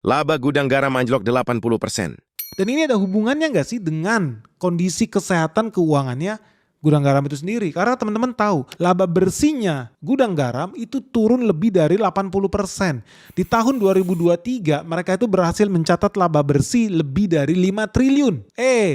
Laba gudang garam anjlok 80%. Dan ini ada hubungannya nggak sih dengan kondisi kesehatan keuangannya gudang garam itu sendiri? Karena teman-teman tahu, laba bersihnya gudang garam itu turun lebih dari 80%. Di tahun 2023 mereka itu berhasil mencatat laba bersih lebih dari 5 triliun.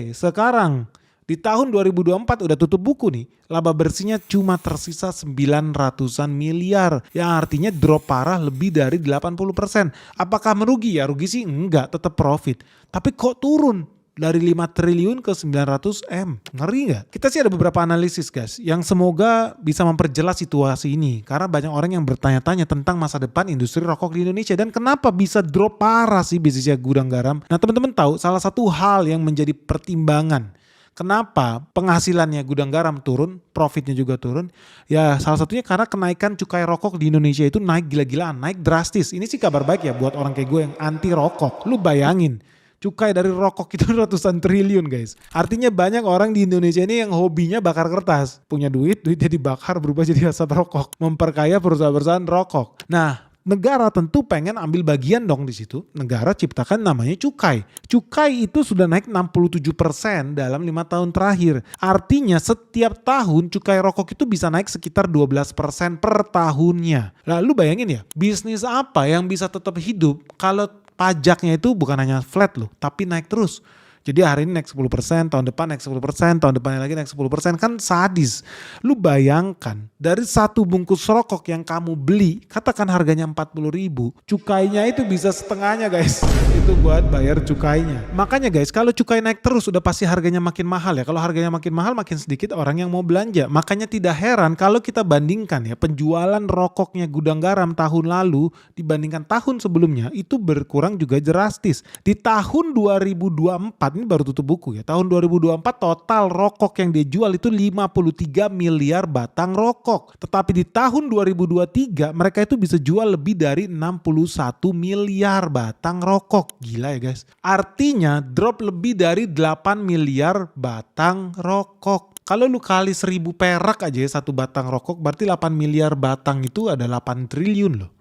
Sekarang di tahun 2024 udah tutup buku nih, laba bersihnya cuma tersisa 900-an miliar. Yang artinya drop parah lebih dari 80%. Apakah merugi? Ya rugi sih enggak, tetap profit. Tapi kok turun? Dari 5 triliun ke 900 M. Ngeri nggak? Kita sih ada beberapa analisis guys, yang semoga bisa memperjelas situasi ini. Karena banyak orang yang bertanya-tanya tentang masa depan industri rokok di Indonesia. Dan kenapa bisa drop parah sih bisnisnya gudang garam. Nah teman-teman tahu salah satu hal yang menjadi pertimbangan kenapa penghasilannya gudang garam turun, profitnya juga turun? Ya salah satunya karena kenaikan cukai rokok di Indonesia itu naik gila-gilaan, naik drastis. Ini sih kabar baik ya buat orang kayak gue yang anti rokok. Lu bayangin, cukai dari rokok itu ratusan triliun guys. Artinya banyak orang di Indonesia ini yang hobinya bakar kertas. Punya duitnya dibakar berubah jadi asap rokok. Memperkaya perusahaan-perusahaan rokok. Nah, negara tentu pengen ambil bagian dong di situ. Negara ciptakan namanya cukai. Cukai itu sudah naik 67% dalam 5 tahun terakhir. Artinya setiap tahun cukai rokok itu bisa naik sekitar 12% per tahunnya. Lalu bayangin ya, bisnis apa yang bisa tetap hidup kalau pajaknya itu bukan hanya flat loh, tapi naik terus. Jadi hari ini naik 10%, tahun depan naik 10%, tahun depannya lagi naik 10%, kan sadis. Lu bayangkan, dari satu bungkus rokok yang kamu beli, katakan harganya 40.000, cukainya itu bisa setengahnya guys. Itu buat bayar cukainya. Makanya guys, kalau cukai naik terus udah pasti harganya makin mahal ya. Kalau harganya makin mahal, makin sedikit orang yang mau belanja. Makanya tidak heran kalau kita bandingkan ya, penjualan rokoknya gudang garam tahun lalu dibandingkan tahun sebelumnya itu berkurang juga drastis. Di tahun 2024, ini baru tutup buku ya. Tahun 2024 total rokok yang dijual itu 53 miliar batang rokok. Tetapi di tahun 2023 mereka itu bisa jual lebih dari 61 miliar batang rokok. Gila ya guys. Artinya drop lebih dari 8 miliar batang rokok. Kalau lu kali 1.000 perak aja ya satu batang rokok, berarti 8 miliar batang itu ada 8 triliun loh.